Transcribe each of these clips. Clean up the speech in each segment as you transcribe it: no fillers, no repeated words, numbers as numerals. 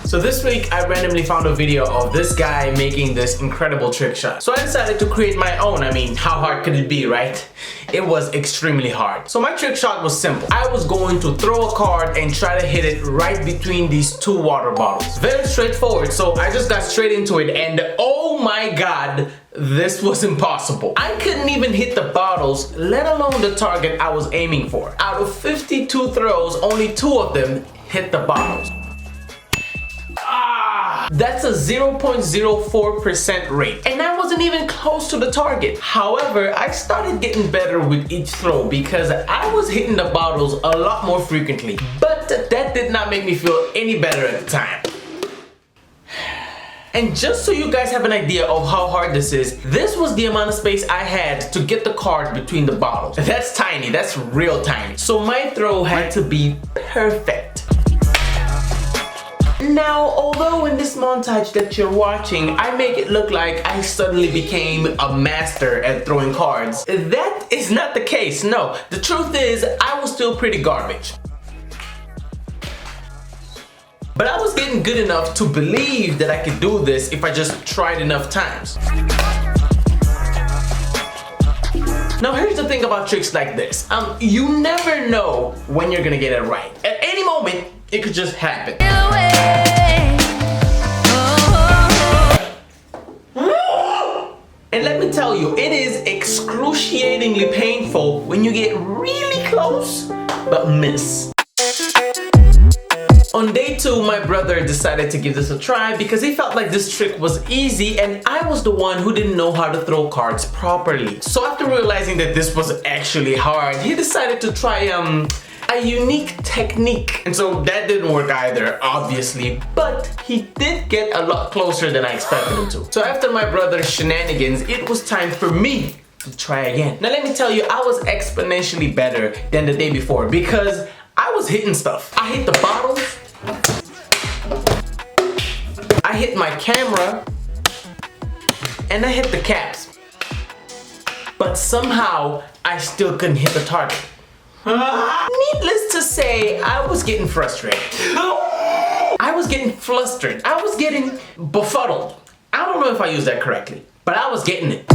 So this week I randomly found a video of this guy making this incredible trick shot. So I decided to create my own. I mean, how hard could it be, right? It was extremely hard. So my trick shot was simple. I was going to throw a card and try to hit it right between these two water bottles. Very straightforward. So I just got straight into it and oh my god, this was impossible. I couldn't even hit the bottles, let alone the target I was aiming for. Out of 52 throws, only 2 of them hit the bottles. That's a 0.04% rate, and I wasn't even close to the target. However, I started getting better with each throw because I was hitting the bottles a lot more frequently, but that did not make me feel any better at the time. And just so you guys have an idea of how hard this is, this was the amount of space I had to get the card between the bottles. That's tiny, that's real tiny. So my throw had to be perfect. Now, although in this montage that you're watching, I make it look like I suddenly became a master at throwing cards, that is not the case, no. The truth is, I was still pretty garbage. But I was getting good enough to believe that I could do this if I just tried enough times. Now here's the thing about tricks like this. You never know when you're gonna get it right. At any moment, it could just happen. And let me tell you, it is excruciatingly painful when you get really close, but miss. On day 2, my brother decided to give this a try because he felt like this trick was easy and I was the one who didn't know how to throw cards properly. So after realizing that this was actually hard, he decided to try a unique technique. And so that didn't work either, obviously, but he did get a lot closer than I expected him to. So after my brother's shenanigans, it was time for me to try again. Now let me tell you, I was exponentially better than the day before because I was hitting stuff. I hit the bottles, I hit my camera, and I hit the caps. But somehow, I still couldn't hit the target. Needless to say, I was getting frustrated. I was getting flustered. I was getting befuddled. I don't know if I used that correctly, but I was getting it.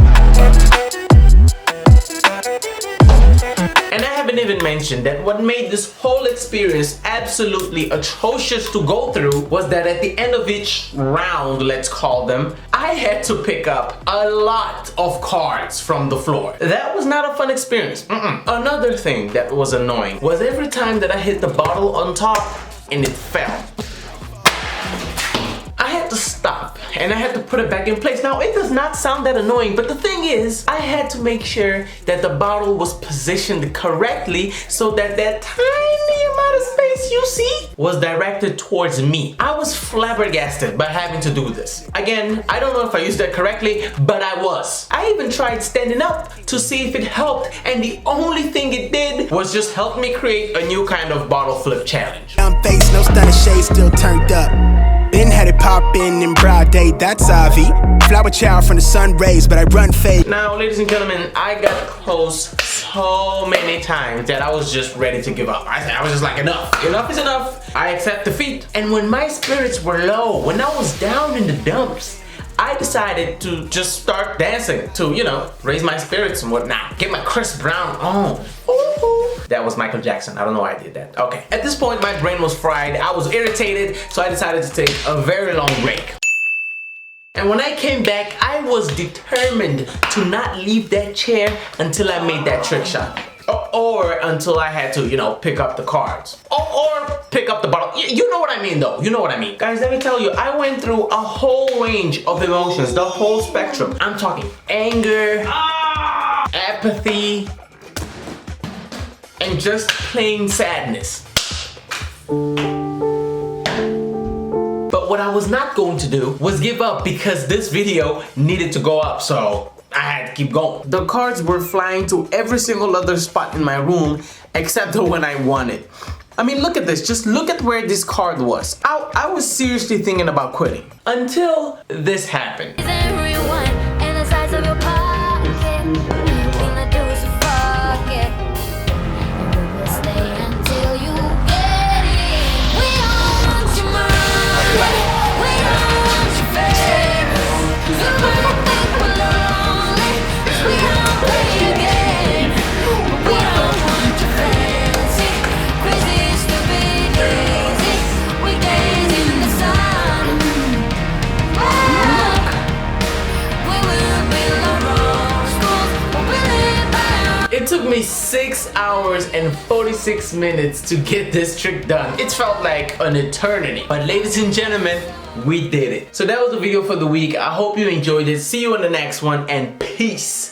And I haven't even mentioned that what made this whole experience absolutely atrocious to go through was that at the end of each round, let's call them, I had to pick up a lot of cards from the floor. That was not a fun experience. Another thing that was annoying was every time that I hit the bottle on top and it fell, I had to stop and I had to put it back in place. Now, it does not sound that annoying, but the thing is, I had to make sure that the bottle was positioned correctly so that that tiny amount of space you see was directed towards me. I was flabbergasted by having to do this. Again, I don't know if I used that correctly, but I was. I even tried standing up to see if it helped, and the only thing it did was just help me create a new kind of bottle flip challenge. Face, no stunning shade, still turned up. Been had it poppin' in broad day, that's Avi. Flower child from the sun rays, but I run fade. Now, ladies and gentlemen, I got close so many times that I was just ready to give up. I was just like, enough. Enough is enough. I accept defeat. And when my spirits were low, when I was down in the dumps, I decided to just start dancing to, you know, raise my spirits and whatnot. Get my Chris Brown on. That was Michael Jackson. I don't know why I did that. Okay. At this point, my brain was fried. I was irritated, so I decided to take a very long break. And when I came back, I was determined to not leave that chair until I made that trick shot. Or until I had to, you know, pick up the cards. Or pick up the bottle. You know what I mean, though. You know what I mean. Guys, let me tell you, I went through a whole range of emotions, the whole spectrum. I'm talking anger, apathy, and just plain sadness. But what I was not going to do was give up because this video needed to go up, so I had to keep going. The cards were flying to every single other spot in my room except the one I wanted. I mean, look at this. Just look at where this card was. I was seriously thinking about quitting until this happened. took me 6 hours and 46 minutes to get this trick done. It felt like an eternity. But ladies and gentlemen, we did it. So that was the video for the week. I hope you enjoyed it. See you in the next one, and peace.